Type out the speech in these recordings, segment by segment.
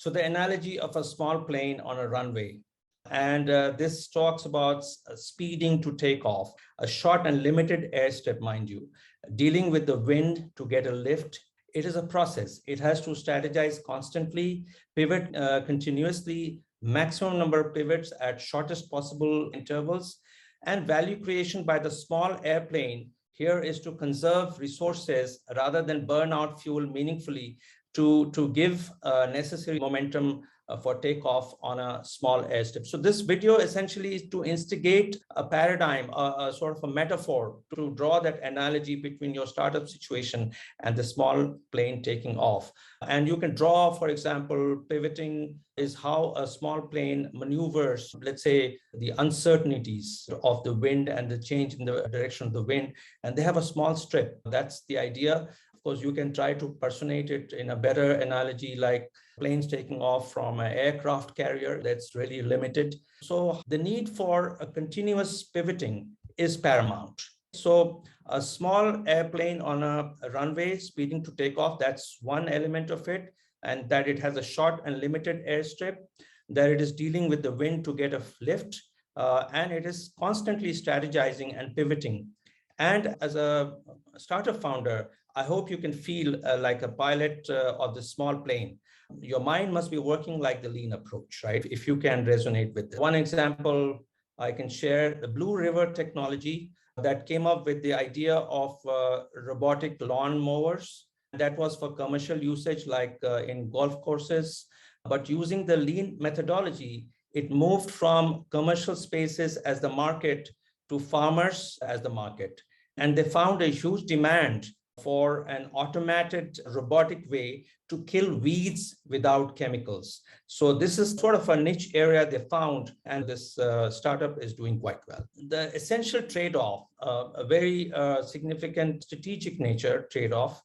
So the analogy of a small plane on a runway. And this talks about speeding to take off, a short and limited airstrip, mind you, dealing with the wind to get a lift. It is a process. It has to strategize constantly, pivot continuously, maximum number of pivots at shortest possible intervals, and value creation by the small airplane here is to conserve resources rather than burn out fuel meaningfully to give necessary momentum for takeoff on a small airstrip. So this video essentially is to instigate a paradigm, a sort of a metaphor to draw that analogy between your startup situation and the small plane taking off. And you can draw, for example, pivoting is how a small plane maneuvers, let's say, the uncertainties of the wind and the change in the direction of the wind. And they have a small strip. That's the idea. Of course, you can try to personate it in a better analogy like planes taking off from an aircraft carrier that's really limited. So the need for a continuous pivoting is paramount. So a small airplane on a runway speeding to take off, that's one element of it, and that it has a short and limited airstrip, that it is dealing with the wind to get a lift, and it is constantly strategizing and pivoting. And as a startup founder, I hope you can feel like a pilot of the small plane. Your mind must be working like the lean approach, right? If you can resonate with it. One example I can share, the Blue River technology that came up with the idea of robotic lawn mowers. That was for commercial usage, like in golf courses. But using the lean methodology, it moved from commercial spaces as the market to farmers as the market. And they found a huge demand for an automated robotic way to kill weeds without chemicals. So this is sort of a niche area they found, and this startup is doing quite well. The essential trade-off, a very significant strategic nature trade-off,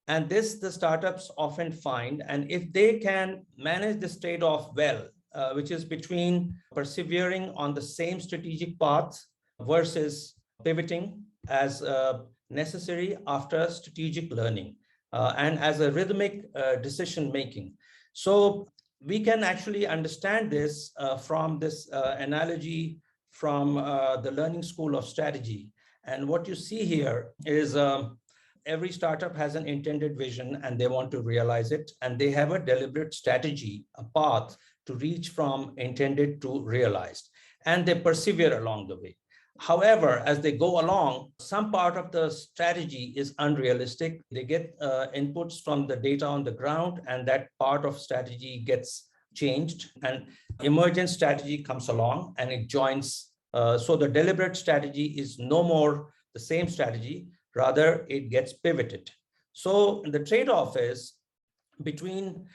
and this the startups often find, and if they can manage this trade-off well, which is between persevering on the same strategic path versus pivoting as necessary after strategic learning and as a rhythmic decision making. So we can actually understand this from this analogy from the Learning School of Strategy. And what you see here is every startup has an intended vision and they want to realize it. And they have a deliberate strategy, a path to reach from intended to realized. And they persevere along the way. However, as they go along, some part of the strategy is unrealistic. They get inputs from the data on the ground, and that part of strategy gets changed. And emergent strategy comes along and it joins. So the deliberate strategy is no more the same strategy, rather it gets pivoted. So the trade-off is between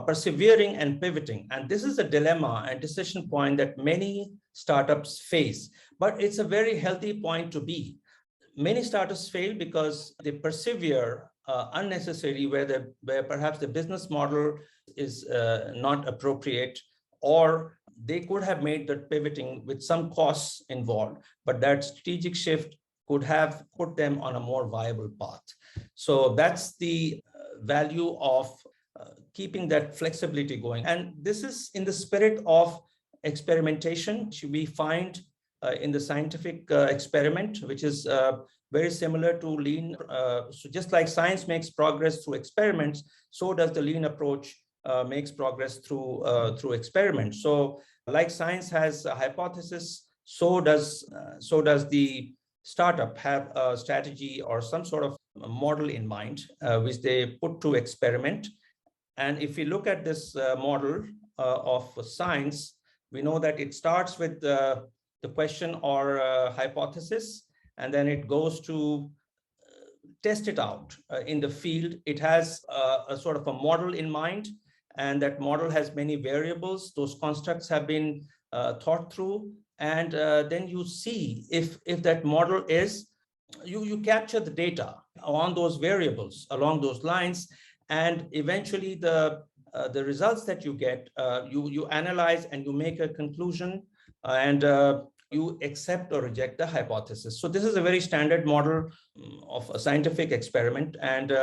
persevering and pivoting. And this is a dilemma and decision point that many startups face, but it's a very healthy point to be. Many startups fail because they persevere unnecessarily, where perhaps the business model is not appropriate, or they could have made that pivoting with some costs involved, but that strategic shift could have put them on a more viable path. So that's the value of keeping that flexibility going. And this is in the spirit of experimentation, which we find in the scientific experiment, which is very similar to lean. So just like science makes progress through experiments, so does the lean approach makes progress through experiments. So like science has a hypothesis, so does the startup have a strategy or some sort of model in mind, which they put to experiment. And if we look at this model of science, we know that it starts with the question or hypothesis, and then it goes to test it out in the field. It has a sort of a model in mind, and that model has many variables. Those constructs have been thought through, and then you see if that model is, you capture the data on those variables along those lines, and eventually the results that you get, you analyze and you make a conclusion, and you accept or reject the hypothesis. So this is a very standard model of a scientific experiment. And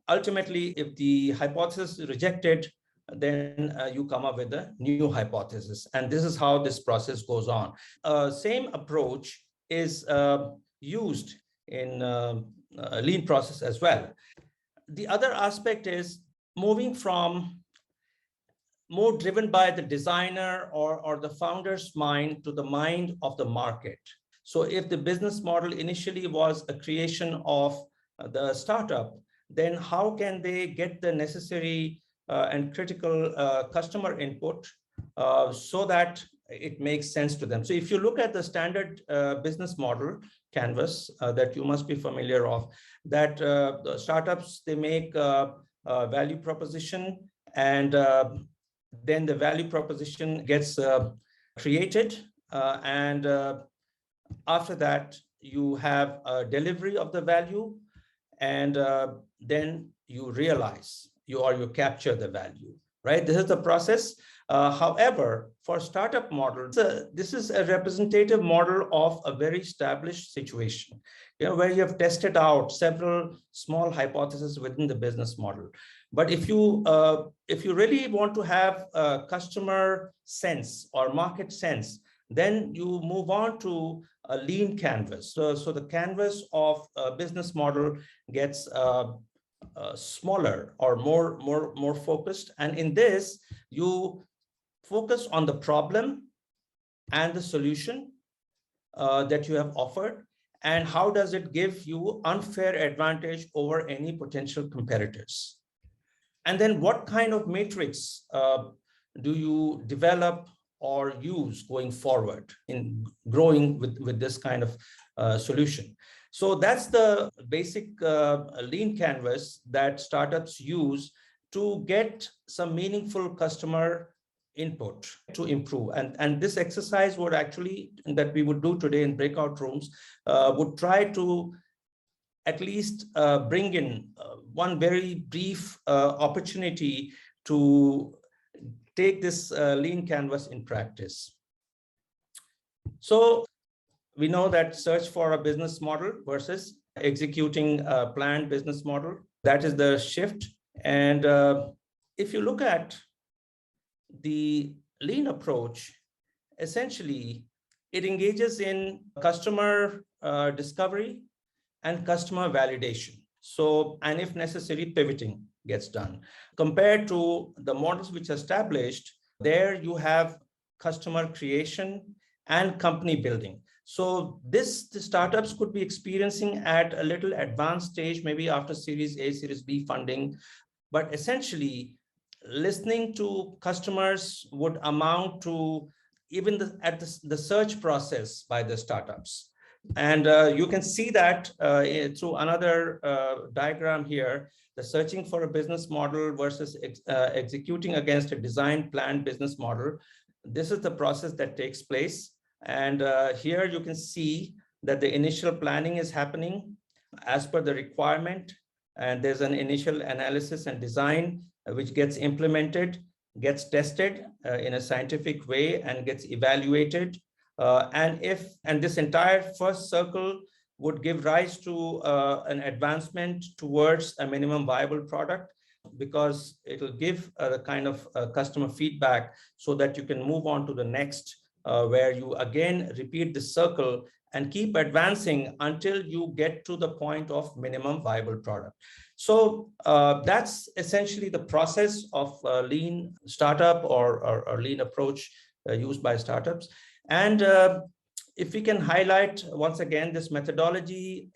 ultimately, if the hypothesis is rejected, then you come up with a new hypothesis. And this is how this process goes on. Same approach is used in lean process as well. The other aspect is moving from more driven by the designer or the founder's mind to the mind of the market. So if the business model initially was a creation of the startup, then how can they get the necessary and critical customer input so that it makes sense to them? So if you look at the standard business model canvas that you must be familiar of, that the startups, they make a value proposition, and then the value proposition gets created, and after that you have a delivery of the value, and then you realize you capture the value, right? This is the process. However, for startup models, this is a representative model of a very established situation, where you have tested out several small hypotheses within the business model. But if you really want to have a customer sense or market sense, then you move on to a lean canvas. So the canvas of a business model gets smaller or more focused. And in this, you focus on the problem and the solution that you have offered, and how does it give you unfair advantage over any potential competitors. And then what kind of matrix do you develop or use going forward in growing with this kind of solution? So that's the basic lean canvas that startups use to get some meaningful customer input to improve. And this exercise would actually, that we would do today in breakout rooms, would try to at least bring in one very brief opportunity to take this lean canvas in practice. So we know that search for a business model versus executing a planned business model, that is the shift. And if you look at the lean approach, essentially it engages in customer discovery and customer validation. So, and if necessary, pivoting gets done. Compared to the models which are established, there you have customer creation and company building. So the startups could be experiencing at a little advanced stage, maybe after Series A, Series B funding. But essentially, listening to customers would amount to even the search process by the startups. And you can see that through another diagram here, the searching for a business model versus executing against a design planned business model. This is the process that takes place. And here you can see that the initial planning is happening as per the requirement. And there's an initial analysis and design which gets implemented, gets tested in a scientific way, and gets evaluated. And this entire first circle would give rise to an advancement towards a minimum viable product, because it will give the kind of customer feedback so that you can move on to the next, where you again repeat the circle and keep advancing until you get to the point of minimum viable product. So that's essentially the process of lean startup or lean approach used by startups. And if we can highlight once again, this methodology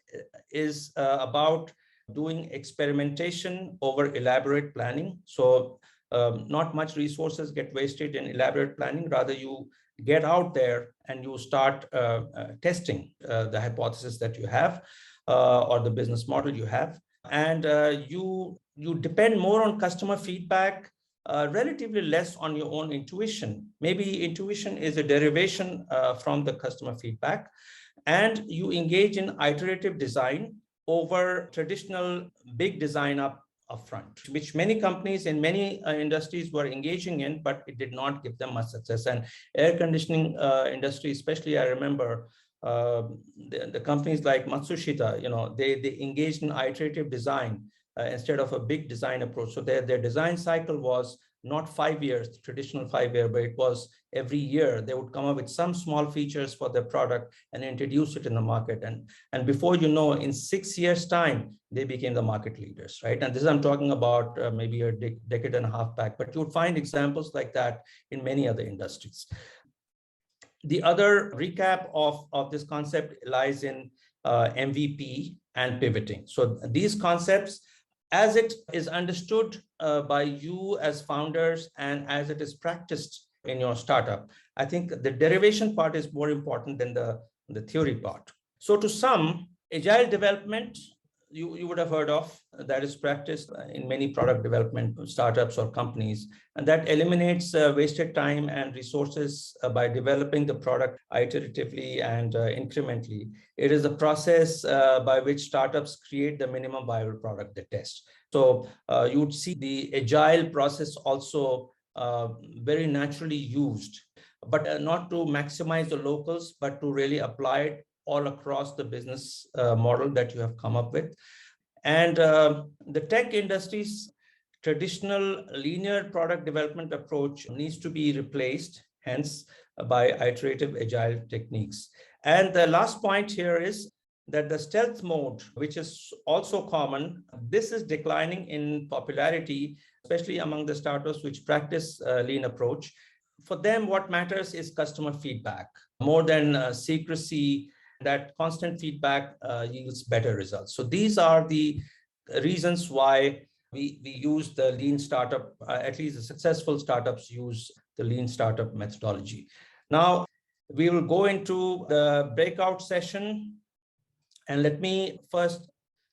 is about doing experimentation over elaborate planning. So not much resources get wasted in elaborate planning. Rather, you get out there and you start testing the hypothesis that you have or the business model you have. And you depend more on customer feedback, relatively less on your own intuition. Maybe intuition is a derivation from the customer feedback. And you engage in iterative design over traditional big design upfront, which many companies in many industries were engaging in, but it did not give them much success. And air conditioning industry, especially, I remember the companies like Matsushita, they engaged in iterative design instead of a big design approach. So their design cycle was not 5 years, traditional 5 year, but it was every year they would come up with some small features for their product and introduce it in the market. And before you know, in 6 years time, they became the market leaders, right? And this I'm talking about maybe a decade and a half back, but you would find examples like that in many other industries. The other recap of this concept lies in MVP and pivoting. So these concepts, as it is understood by you as founders and as it is practiced in your startup, I think the derivation part is more important than the theory part. So to some, agile development, you would have heard of, that is practiced in many product development startups or companies, and that eliminates wasted time and resources by developing the product iteratively and incrementally. It is a process by which startups create the minimum viable product they test. So you would see the agile process also very naturally used, but not to maximize the locals, but to really apply it all across the business model that you have come up with. And the tech industry's traditional linear product development approach needs to be replaced, hence by iterative agile techniques. And the last point here is that the stealth mode, which is also common, this is declining in popularity, especially among the startups which practice lean approach. For them, what matters is customer feedback more than secrecy. That constant feedback yields better results. So these are the reasons why we use the lean startup, at least the successful startups use the lean startup methodology. Now, we will go into the breakout session. And let me first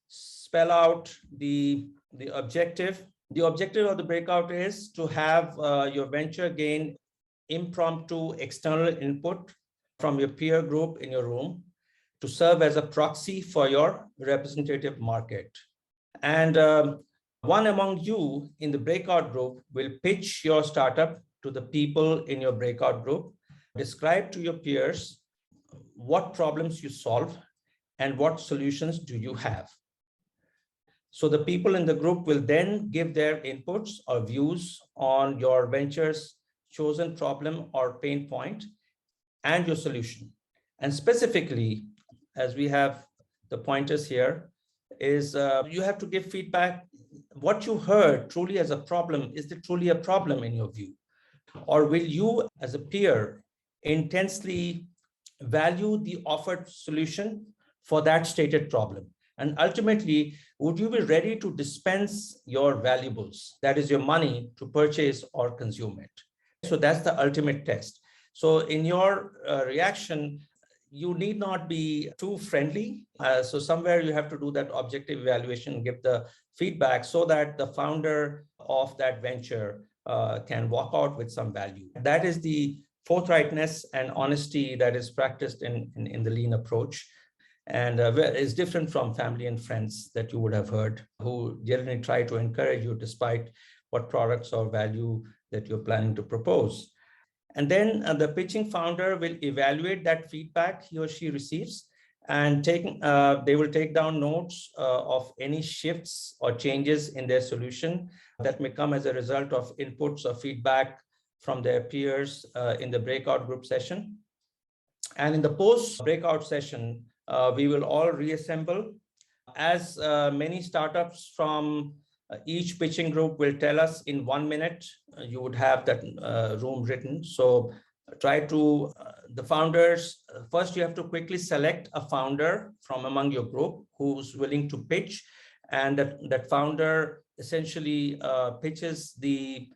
spell out the objective. The objective of the breakout is to have your venture gain impromptu external input from your peer group in your room to serve as a proxy for your representative market. And one among you in the breakout group will pitch your startup to the people in your breakout group, describe to your peers what problems you solve and what solutions do you have. So the people in the group will then give their inputs or views on your venture's chosen problem or pain point and your solution. And specifically, as we have the pointers here, is you have to give feedback. What you heard truly as a problem, is it truly a problem in your view? Or will you as a peer intensely value the offered solution for that stated problem? And ultimately, would you be ready to dispense your valuables, that is your money, to purchase or consume it? So that's the ultimate test. So in your reaction, you need not be too friendly. So somewhere you have to do that objective evaluation, give the feedback so that the founder of that venture can walk out with some value. That is the forthrightness and honesty that is practiced in the lean approach. And is different from family and friends that you would have heard, who generally try to encourage you despite what products or value that you're planning to propose. And then the pitching founder will evaluate that feedback he or she receives, and they will take down notes of any shifts or changes in their solution that may come as a result of inputs or feedback from their peers in the breakout group session. And in the post breakout session, we will all reassemble. As many startups from each pitching group will tell us in 1 minute, you would have that room written. So try to, the founders, first you have to quickly select a founder from among your group who's willing to pitch. And that founder essentially pitches the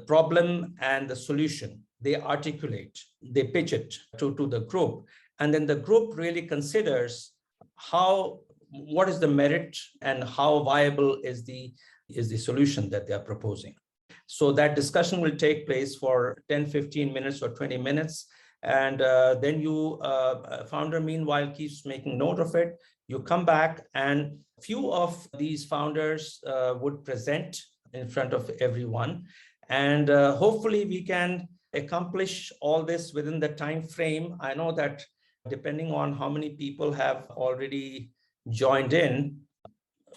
problem and the solution. They articulate, they pitch it to the group. And then the group really considers what is the merit and how viable is the solution that they are proposing. So that discussion will take place for 10, 15 minutes or 20 minutes. And then founder meanwhile keeps making note of it. You come back, and few of these founders would present in front of everyone. And hopefully we can accomplish all this within the time frame. I know that depending on how many people have already joined in,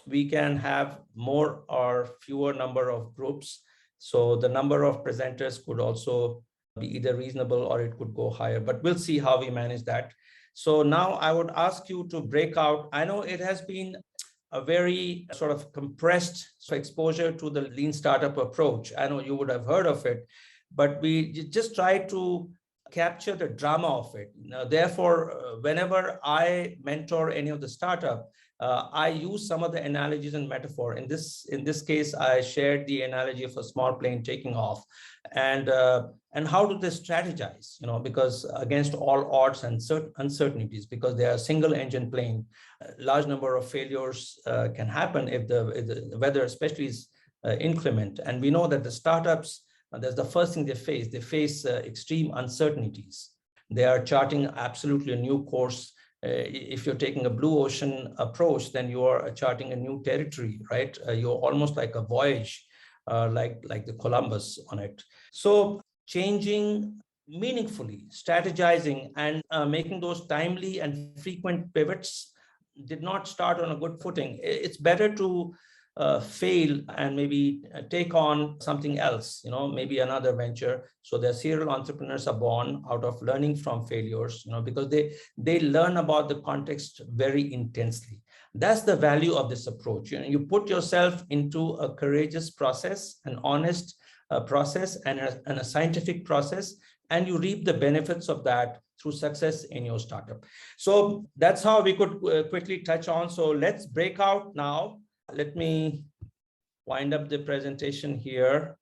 we can have more or fewer number of groups. So the number of presenters could also be either reasonable or it could go higher, but we'll see how we manage that. So now I would ask you to break out. I know it has been a very sort of compressed exposure to the lean startup approach. I know you would have heard of it, but we just try to capture the drama of it. Now, therefore, whenever I mentor any of the startup, I use some of the analogies and metaphor. In this case, I shared the analogy of a small plane taking off, and how do they strategize? Because against all odds and uncertainties, because they are a single engine plane, a large number of failures can happen if the weather, especially, is inclement. And we know that the startups, that's the first thing they face. They face extreme uncertainties. They are charting absolutely a new course. If you're taking a blue ocean approach, then you are charting a new territory, right? You're almost like a voyage, like the Columbus on it. So changing meaningfully, strategizing, and making those timely and frequent pivots did not start on a good footing. It's better to fail and maybe take on something else, maybe another venture. So the serial entrepreneurs are born out of learning from failures, because they learn about the context very intensely. That's the value of this approach. You put yourself into a courageous process, an honest process, and a scientific process, and you reap the benefits of that through success in your startup. So that's how we could quickly touch on. So let's break out now. Let me wind up the presentation here.